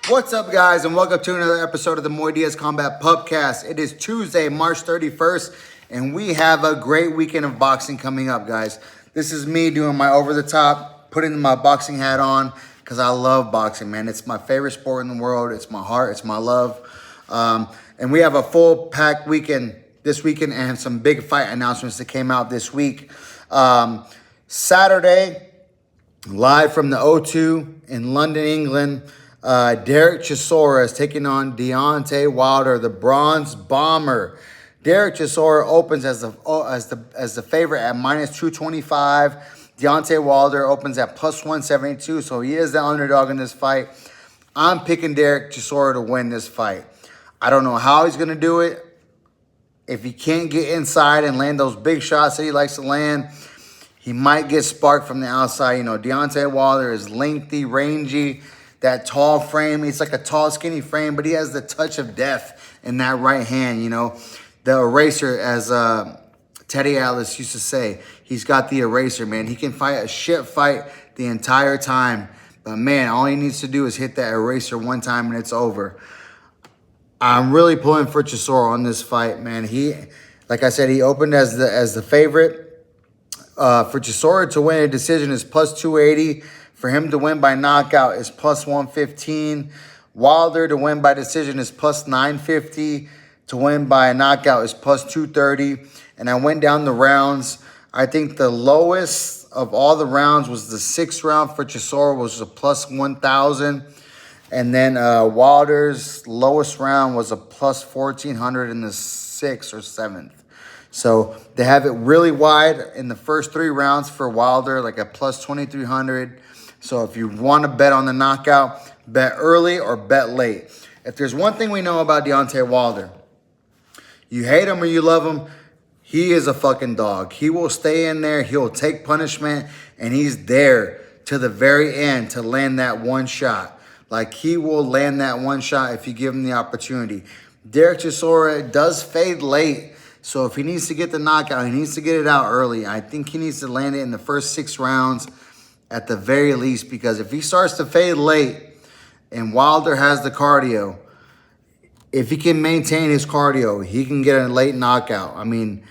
What's up, guys, and welcome to another episode of the Muay Diaz Combat Pubcast. It is Tuesday, March 31st, and we have a great weekend of boxing coming up, guys. This is me doing my over-the-top, putting my boxing hat on, because I love boxing, man. It's my favorite sport in the world. It's my heart. It's my love. And we have a full-packed weekend this weekend and some big fight announcements that came out this week. Saturday, live from the O2 in London, England, Derek Chisora is taking on Deontay Wilder, the Bronze Bomber. Derek Chisora opens as the favorite at -225. Deontay Wilder opens at +172, so he is the underdog in this fight. I'm picking Derek Chisora to win this fight. I don't know how he's going to do it. If he can't get inside and land those big shots that he likes to land, he might get sparked from the outside. You know, Deontay Wilder is lengthy, rangy, that tall frame. It's like a tall, skinny frame, but he has the touch of death in that right hand, you know. The eraser, as Teddy Atlas used to say. He's got the eraser, man. He can fight a shit fight the entire time. But, man, all he needs to do is hit that eraser one time and it's over. I'm really pulling for Chisora on this fight, man. He, like I said, he opened as the favorite. For Chisora to win a decision is +280. For him to win by knockout is +115. Wilder to win by decision is +950. To win by a knockout is +230. And I went down the rounds. I think the lowest of all the rounds was the 6th round for Chisora, was a +1,000. And then Wilder's lowest round was a +1,400 in the 6th or 7th. So they have it really wide in the first 3 rounds for Wilder, like a +2,300. So if you want to bet on the knockout, bet early or bet late. If there's one thing we know about Deontay Wilder, you hate him or you love him, he is a fucking dog. He will stay in there, he'll take punishment, and he's there to the very end to land that one shot. Like, he will land that one shot if you give him the opportunity. Derek Chisora does fade late, so if he needs to get the knockout, he needs to get it out early. I think he needs to land it in the first 6 rounds at the very least, because if he starts to fade late and Wilder has the cardio, if he can maintain his cardio, he can get a late knockout. I mean,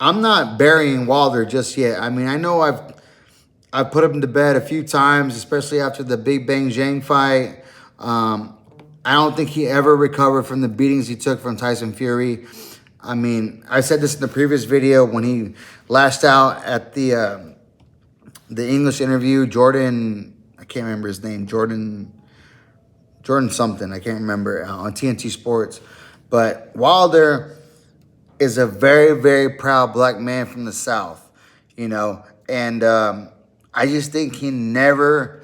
I'm not burying Wilder just yet. I mean, I know I've put him to bed a few times, especially after the Big Bang Zhang fight. I don't think he ever recovered from the beatings he took from Tyson Fury. I mean, I said this in the previous video when he lashed out at the English interview. Jordan, I can't remember his name. Jordan something, I can't remember, on TNT Sports. But Wilder is a very, very proud black man from the South, you know. And I just think he never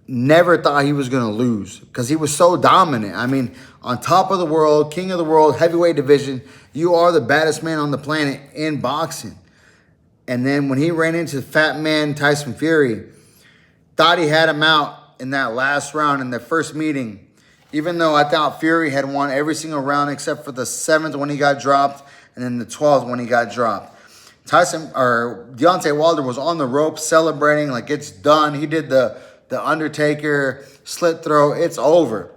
thought he was going to lose because he was so dominant. I mean, on top of the world, king of the world, heavyweight division, you are the baddest man on the planet in boxing. And then when he ran into fat man Tyson Fury, thought he had him out in that last round in the first meeting, even though I thought Fury had won every single round except for the 7th when he got dropped and then the 12th when he got dropped. Deontay Wilder was on the ropes celebrating like it's done. He did the Undertaker slit throw. It's over.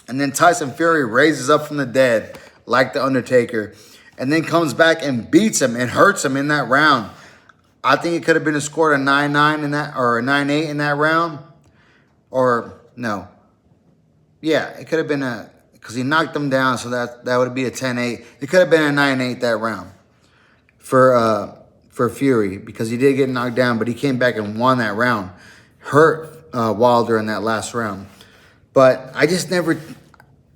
And then Tyson Fury raises up from the dead like the Undertaker and then comes back and beats him and hurts him in that round. I think it could have been scored a 9-9 in that, or a 9-8 in that round. Or, no. Yeah, it could have been because he knocked him down, so that would be a 10-8. It could have been a 9-8 that round for Fury, because he did get knocked down, but he came back and won that round. Hurt Wilder in that last round. But I just never,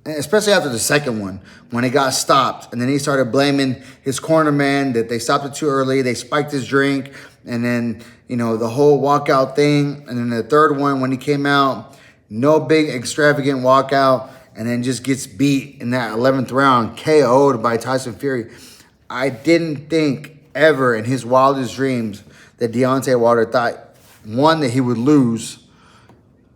especially after the second one, when he got stopped, and then he started blaming his cornerman that they stopped it too early, they spiked his drink, and then, you know, the whole walkout thing. And then the third one, when he came out, no big extravagant walkout, and then just gets beat in that 11th round, KO'd by Tyson Fury. I didn't think ever in his wildest dreams that Deontay Wilder thought, 1, that he would lose,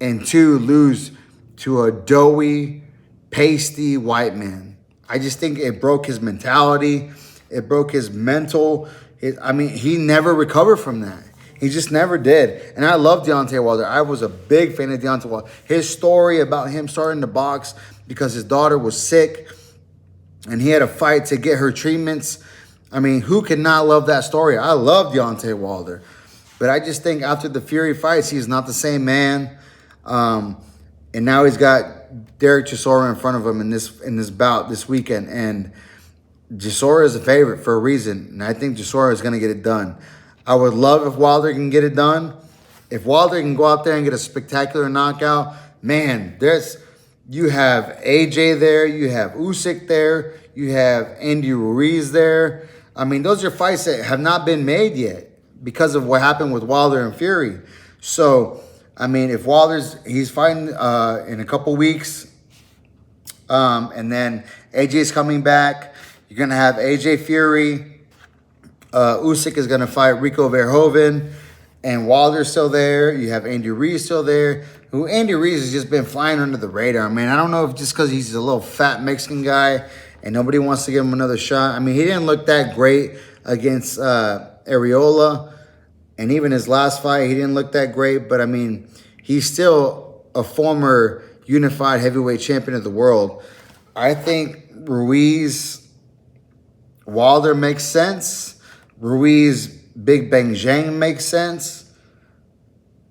and 2, lose to a doughy, pasty white man. I just think it broke his mentality. It broke his mental. He never recovered from that. He just never did. And I love Deontay Wilder. I was a big fan of Deontay Wilder. His story about him starting to box because his daughter was sick and he had to fight to get her treatments. I mean, who could not love that story? I love Deontay Wilder. But I just think after the Fury fights, he's not the same man. And now he's got Derek Chisora in front of him in this bout this weekend. And Chisora is a favorite for a reason. And I think Chisora is going to get it done. I would love if Wilder can get it done. If Wilder can go out there and get a spectacular knockout, man, you have AJ there, you have Usyk there, you have Andy Ruiz there. I mean, those are fights that have not been made yet because of what happened with Wilder and Fury. So, I mean, if he's fighting in a couple weeks, and then AJ's coming back, you're going to have AJ Fury. Usyk is going to fight Rico Verhoeven, and Wilder's still there. You have Andy Ruiz still there. Andy Ruiz has just been flying under the radar, man. I don't know if just because he's a little fat Mexican guy and nobody wants to give him another shot. I mean, he didn't look that great against Areola, and even his last fight, he didn't look that great. But, I mean, he's still a former unified heavyweight champion of the world. I think Wilder makes sense. Ruiz, Big Bang Zhang makes sense.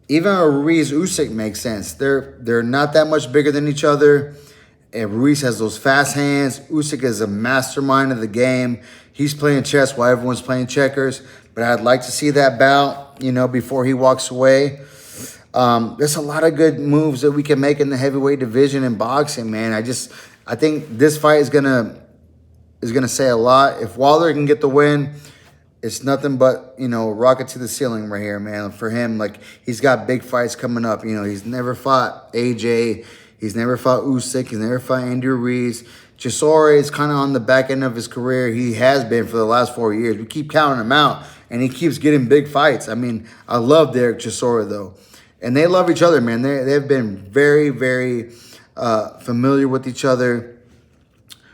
Even a Ruiz Usyk makes sense. They're not that much bigger than each other. And Ruiz has those fast hands. Usyk is a mastermind of the game. He's playing chess while everyone's playing checkers. But I'd like to see that bout, before he walks away. There's a lot of good moves that we can make in the heavyweight division in boxing, man. I think this fight is gonna say a lot. If Wilder can get the win, it's nothing but, rocket to the ceiling right here, man. For him, he's got big fights coming up. He's never fought AJ. He's never fought Usyk. He's never fought Andy Ruiz. Chisora is kind of on the back end of his career. He has been for the last 4 years. We keep counting him out, and he keeps getting big fights. I mean, I love Derek Chisora, though. And they love each other, man. They've been very, very familiar with each other,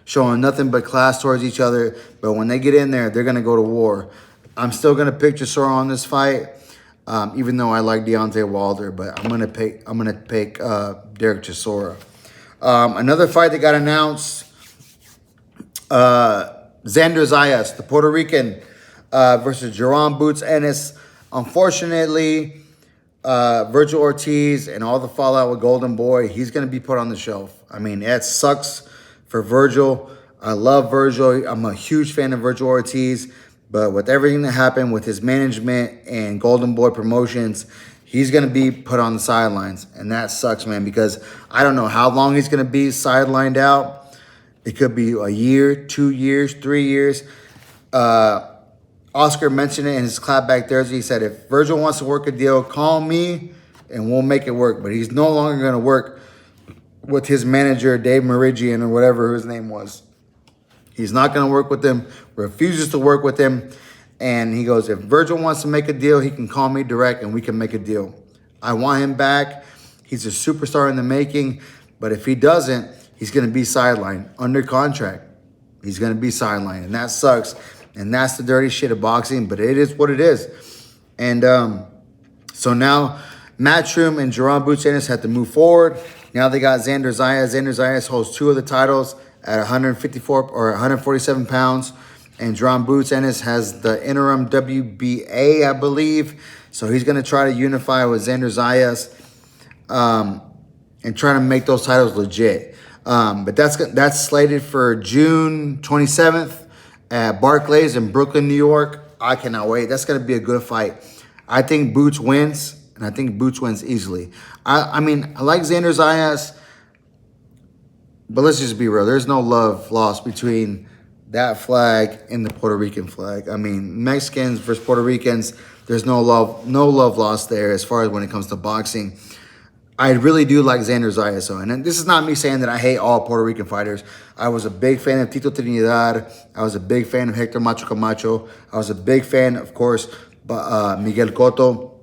showing nothing but class towards each other. But when they get in there, they're going to go to war. I'm still going to pick Chisora on this fight, even though I like Deontay Wilder. But I'm going to pick Derek Chisora. Another fight that got announced, Xander Zayas, the Puerto Rican, versus Jerome Boots Ennis. Unfortunately, Virgil Ortiz and all the fallout with Golden Boy, he's going to be put on the shelf. I mean, that sucks for Virgil. I love Virgil. I'm a huge fan of Virgil Ortiz. But with everything that happened with his management and Golden Boy Promotions, he's going to be put on the sidelines. And that sucks, man, because I don't know how long he's going to be sidelined out. It could be a year, 2 years, 3 years. Oscar mentioned it in his clapback Thursday. He said, if Virgil wants to work a deal, call me and we'll make it work. But he's no longer going to work with his manager, Dave Meridian, or whatever his name was. He's not going to work with him, refuses to work with him. And he goes, if Virgil wants to make a deal, he can call me direct and we can make a deal. I want him back. He's a superstar in the making. But if he doesn't, he's going to be sidelined under contract. He's going to be sidelined. And that sucks. And that's the dirty shit of boxing. But it is what it is. And so now Matchroom and Jerome Boots Ennis had to move forward. Now they got Xander Zayas. Xander Zayas holds 2 of the titles at 154 or 147 pounds. And Jerome Boots Ennis has the interim WBA, I believe. So he's going to try to unify with Xander Zayas and try to make those titles legit. But that's slated for June 27th at Barclays in Brooklyn, New York. I cannot wait. That's going to be a good fight. I think Boots wins, and I think Boots wins easily. I mean, I like Xander Zayas, but let's just be real. There's no love lost between that flag and the Puerto Rican flag. I mean, Mexicans versus Puerto Ricans, there's no love lost there as far as when it comes to boxing. I really do like Xander Zayas, though. And this is not me saying that I hate all Puerto Rican fighters. I was a big fan of Tito Trinidad. I was a big fan of Hector Macho Camacho. I was a big fan, of course, Miguel Cotto.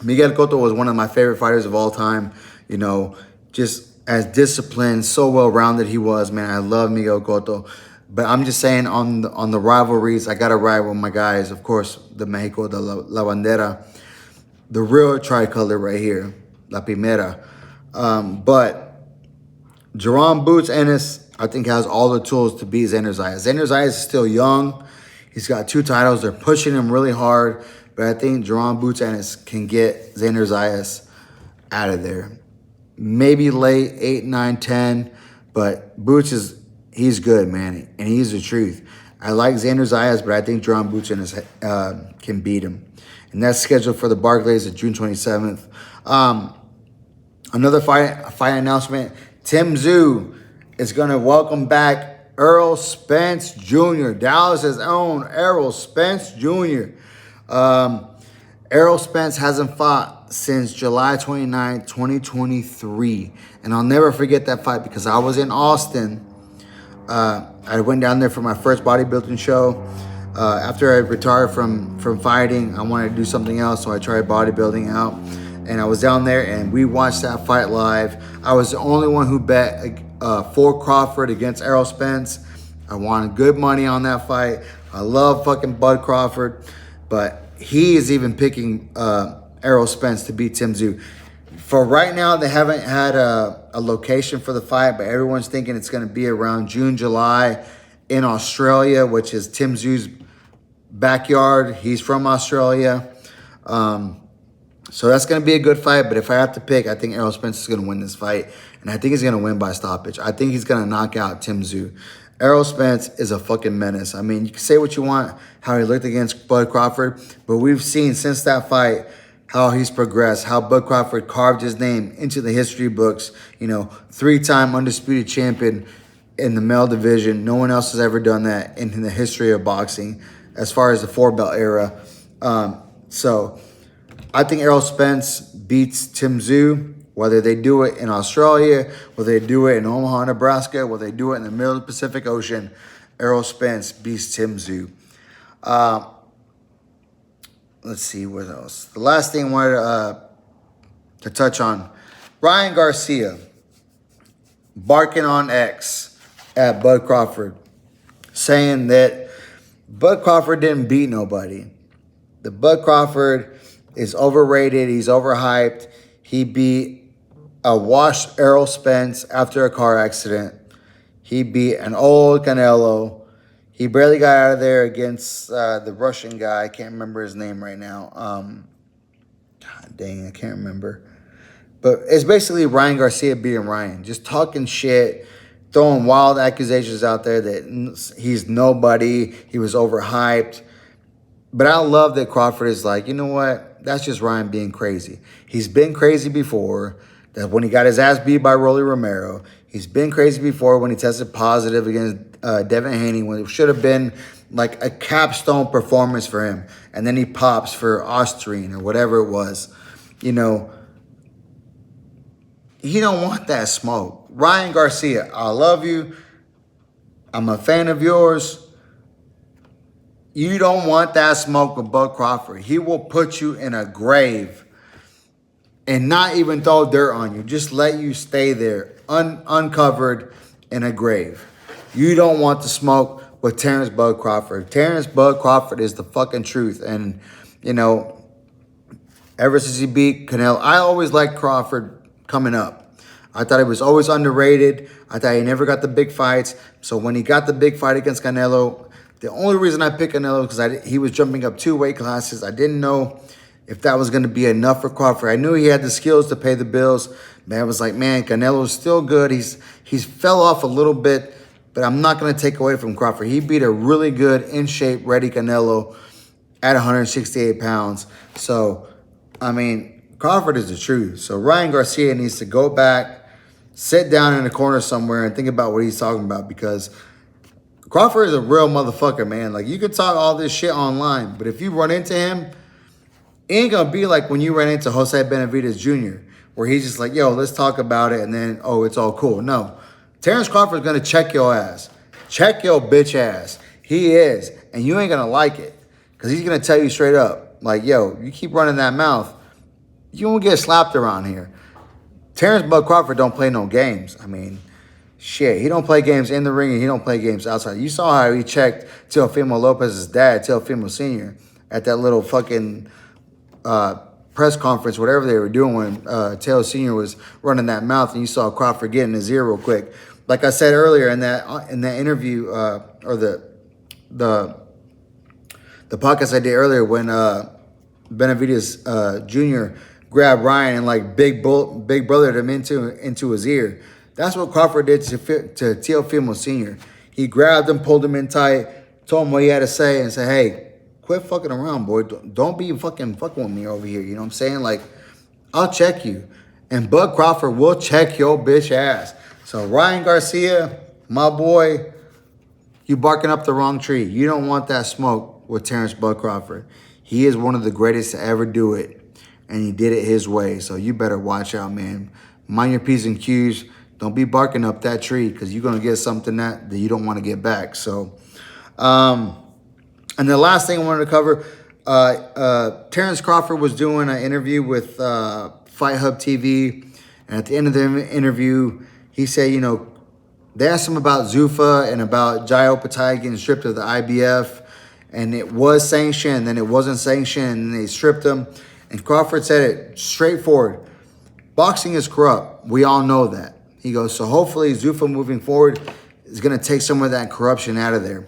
Miguel Cotto was one of my favorite fighters of all time. You know, just as disciplined, so well-rounded he was, man. I love Miguel Cotto. But I'm just saying on the rivalries, I got to ride with my guys. Of course, the Mexico de la Bandera. the real tricolor right here, La Primera. But Jerome Boots Ennis, I think, has all the tools to beat Xander Zayas. Xander Zayas is still young. He's got 2 titles. They're pushing him really hard. But I think Jerome Boots Ennis can get Xander Zayas out of there. Maybe late 8, 9, 10. But Boots he's good, man. And he's the truth. I like Xander Zayas, but I think Jerome Boots Ennis can beat him. And that's scheduled for the Barclays of June 27th. Another fight announcement. Tszyu is going to welcome back Errol Spence Jr., Dallas's own Errol Spence Jr. Errol Spence hasn't fought since July 29, 2023. And I'll never forget that fight because I was in Austin. I went down there for my first bodybuilding show. After I retired from fighting, I wanted to do something else, so I tried bodybuilding out. And I was down there, and we watched that fight live. I was the only one who bet for Crawford against Errol Spence. I wanted good money on that fight. I love fucking Bud Crawford, but he is even picking Errol Spence to beat Tszyu. For right now, they haven't had a location for the fight, but everyone's thinking it's going to be around June, July in Australia, which is Tszyu's backyard. He's from Australia. So that's going to be a good fight. But if I have to pick, I think Errol Spence is going to win this fight. And I think he's going to win by stoppage. I think he's going to knock out Tszyu. Errol Spence is a fucking menace. I mean, you can say what you want, how he looked against Bud Crawford. But we've seen since that fight how he's progressed, how Bud Crawford carved his name into the history books. 3-time undisputed champion in the male division. No one else has ever done that in the history of boxing as far as the 4-belt era. So I think Errol Spence beats Tszyu, whether they do it in Australia, whether they do it in Omaha, Nebraska, whether they do it in the middle of the Pacific Ocean. Errol Spence beats Tszyu. Let's see what else. The last thing I wanted to touch on, Ryan Garcia barking on X at Bud Crawford, saying that Bud Crawford didn't beat nobody. The Bud Crawford is overrated. He's overhyped. He beat a washed Errol Spence after a car accident. He beat an old Canelo. He barely got out of there against the Russian guy. I can't remember his name right now. God dang, I can't remember. But it's basically Ryan Garcia beating Ryan. Just talking shit, throwing wild accusations out there that he's nobody. He was overhyped. But I love that Crawford is like, you know what? That's just Ryan being crazy. He's been crazy before. That when he got his ass beat by Rolly Romero. He's been crazy before when he tested positive against Devin Haney, when it should have been like a capstone performance for him. And then he pops for Austrian or whatever it was. He don't want that smoke. Ryan Garcia, I love you. I'm a fan of yours. You don't want that smoke with Bud Crawford. He will put you in a grave and not even throw dirt on you. Just let you stay there uncovered in a grave. You don't want the smoke with Terrence Bud Crawford. Terrence Bud Crawford is the fucking truth. And, ever since he beat Canelo, I always liked Crawford coming up. I thought he was always underrated. I thought he never got the big fights. So when he got the big fight against Canelo, the only reason I picked Canelo is because he was jumping up 2 weight classes. I didn't know if that was going to be enough for Crawford. I knew he had the skills to pay the bills. Man, I was like, man, Canelo's still good. He's fell off a little bit, but I'm not going to take away from Crawford. He beat a really good, in-shape, ready Canelo at 168 pounds. So, I mean, Crawford is the truth. So Ryan Garcia needs to go back, sit down in a corner somewhere and think about what he's talking about, because Crawford is a real motherfucker, man. Like, you can talk all this shit online, but if you run into him, it ain't going to be like when you ran into Jose Benavidez Jr., where he's just like, yo, let's talk about it, and then, oh, it's all cool. No. Terrence Crawford's going to check your ass. Check your bitch ass. He is. And you ain't going to like it, because he's going to tell you straight up, like, yo, you keep running that mouth, you won't get slapped around here. Terrence Bud Crawford don't play no games. I mean, shit, he don't play games in the ring, and he don't play games outside. You saw how he checked Teofimo Lopez's dad, Teofimo Sr., at that little fucking press conference, whatever they were doing when Tszyu Sr. was running that mouth, and you saw Crawford get in his ear real quick. Like I said earlier in that interview, or the podcast I did earlier, when Benavidez Jr. grabbed Ryan and like big brothered him into his ear. That's what Crawford did to Teofimo Sr. He grabbed him, pulled him in tight, told him what he had to say, and said, "Hey, quit fucking around, boy. Don't be fucking with me over here." You know what I'm saying? Like, I'll check you. And Bud Crawford will check your bitch ass. So Ryan Garcia, my boy, you barking up the wrong tree. You don't want that smoke with Terrence Bud Crawford. He is one of the greatest to ever do it. And he did it his way. So you better watch out, man. Mind your P's and Q's. Don't be barking up that tree, because you're going to get something that you don't want to get back. So, and the last thing I wanted to cover, Terrence Crawford was doing an interview with Fight Hub TV. And at the end of the interview, he said, you know, they asked him about Zuffa and about Jai Opetaia getting stripped of the IBF. And it was sanctioned, and then it wasn't sanctioned, and they stripped him. And Crawford said it straightforward. Boxing is corrupt. We all know that. He goes, so hopefully Zuffa moving forward is going to take some of that corruption out of there.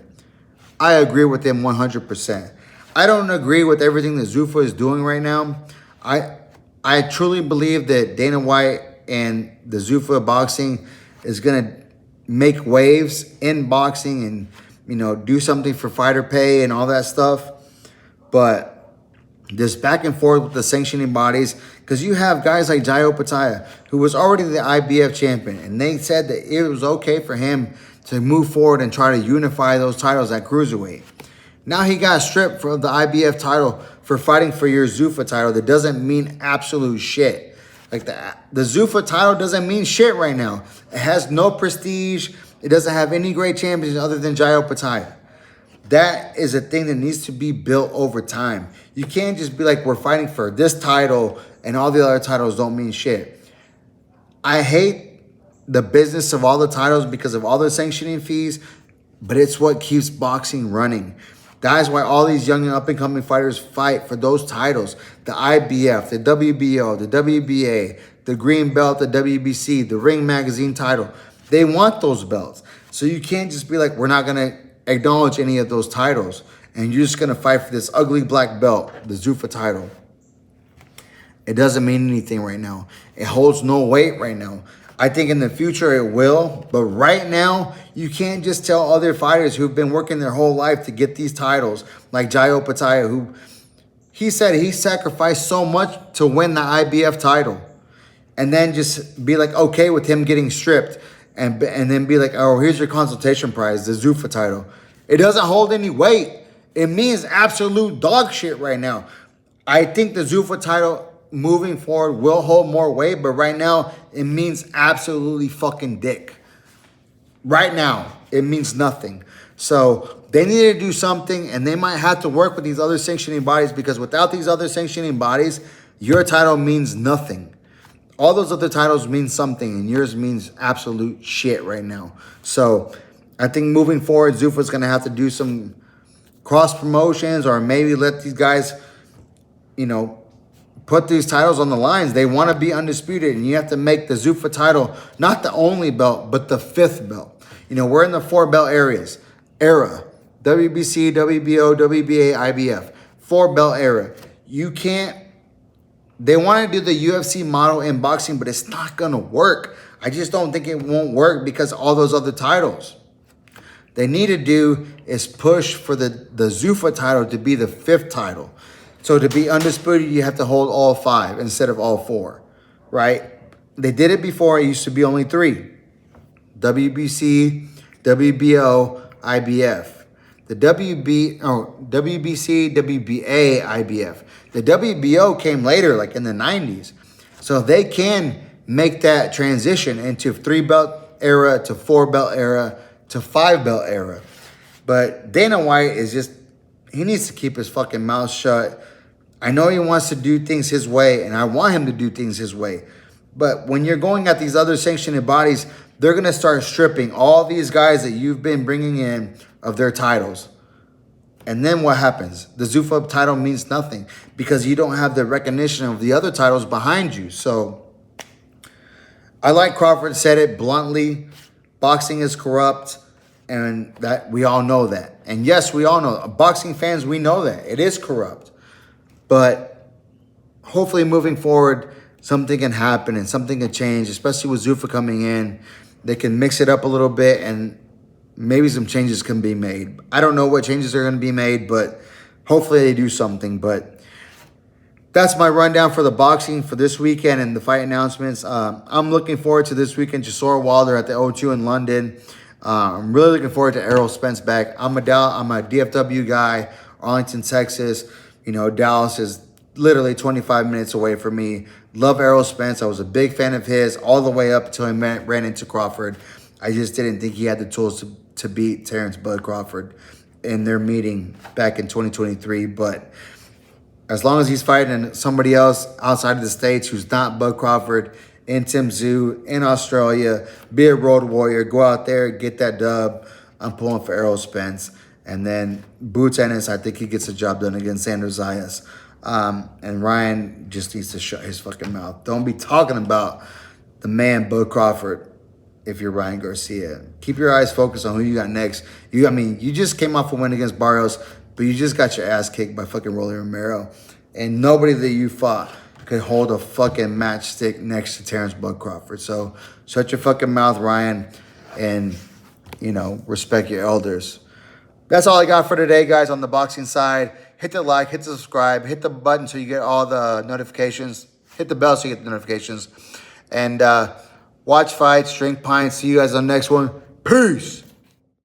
I agree with him 100%. I don't agree with everything that Zuffa is doing right now. I truly believe that Dana White and the Zuffa boxing is going to make waves in boxing and, you know, do something for fighter pay and all that stuff. But this back and forth with the sanctioning bodies, because you have guys like Jai Opetaia, who was already the IBF champion, and they said that it was okay for him to move forward and try to unify those titles at cruiserweight. Now he got stripped from the IBF title for fighting for your Zuffa title. That doesn't mean absolute shit. Like the Zuffa title doesn't mean shit right now. It has no prestige. It doesn't have any great champions other than Jai Opetaia. That is a thing that needs to be built over time. You can't just be like, we're fighting for this title and all the other titles don't mean shit. I hate the business of all the titles because of all the sanctioning fees, but it's what keeps boxing running. That's why all these young and up-and-coming fighters fight for those titles. The IBF, the WBO, the WBA, the Green Belt, the WBC, the Ring Magazine title. They want those belts. So you can't just be like, we're not going to acknowledge any of those titles, and you're just going to fight for this ugly black belt, the Zuffa title. It doesn't mean anything right now. It holds no weight right now. I think in the future it will, but right now, you can't just tell other fighters who've been working their whole life to get these titles, like Jai Opetaia, who he said he sacrificed so much to win the IBF title, and then just be like okay with him getting stripped, and then be like, oh, here's your consultation prize, the Zuffa title. It doesn't hold any weight. It means absolute dog shit right now. I think the Zuffa title moving forward will hold more weight, but right now it means absolutely fucking dick. Right now, it means nothing. So they need to do something, and they might have to work with these other sanctioning bodies, because without these other sanctioning bodies, your title means nothing. All those other titles mean something, and yours means absolute shit right now. So I think moving forward, Zuffa's going to have to do some cross promotions, or maybe let these guys, you know, put these titles on the lines. They want to be undisputed, and you have to make the Zuffa title not the only belt, but the 5th belt. You know, we're in the 4-belt era. WBC, WBO, WBA, IBF. 4-belt era. You can't. They want to do the UFC model in boxing, but it's not going to work. I just don't think it won't work because of all those other titles. They need to do is push for the Zuffa title to be the 5th title. So to be undisputed, you have to hold all 5 instead of all 4, right? They did it before. It used to be only 3. WBC, WBO, IBF. The WBC, WBA, IBF. The WBO came later, like in the 90s. So they can make that transition into 3-belt era to 4-belt era to 5-belt era. But Dana White is just, he needs to keep his fucking mouth shut. I know he wants to do things his way, and I want him to do things his way. But when you're going at these other sanctioning bodies, they're going to start stripping all these guys that you've been bringing in of their titles. And then what happens? The Zuffa title means nothing because you don't have the recognition of the other titles behind you. So I like Crawford said it bluntly. Boxing is corrupt, and that we all know that. And yes, we all know. Boxing fans, we know that. It is corrupt. But hopefully moving forward, something can happen and something can change, especially with Zuffa coming in. They can mix it up a little bit and maybe some changes can be made. I don't know what changes are going to be made, but hopefully they do something. But that's my rundown for the boxing for this weekend and the fight announcements. I'm looking forward to this weekend, Chisora Wilder at the O2 in London. I'm really looking forward to Errol Spence back. I'm a DFW guy, Arlington, Texas. You know, Dallas is literally 25 minutes away from me. Love Errol Spence. I was a big fan of his all the way up until he ran into Crawford. I just didn't think he had the tools to beat Terrence Bud Crawford in their meeting back in 2023. But as long as he's fighting somebody else outside of the States who's not Bud Crawford, in Tszyu, in Australia, be a road warrior, go out there, get that dub. I'm pulling for Errol Spence. And then Boots Ennis, I think he gets the job done against Zayas. And Ryan just needs to shut his fucking mouth. Don't be talking about the man Bud Crawford if you're Ryan Garcia. Keep your eyes focused on who you got next. You just came off a win against Barrios, but you just got your ass kicked by fucking Rolly Romero. And nobody that you fought could hold a fucking matchstick next to Terrence Bud Crawford. So shut your fucking mouth, Ryan, and, you know, respect your elders. That's all I got for today, guys, on the boxing side. Hit the like, hit the subscribe, hit the button so you get all the notifications. Hit the bell so you get the notifications. And watch fights, drink pints. See you guys on the next one. Peace.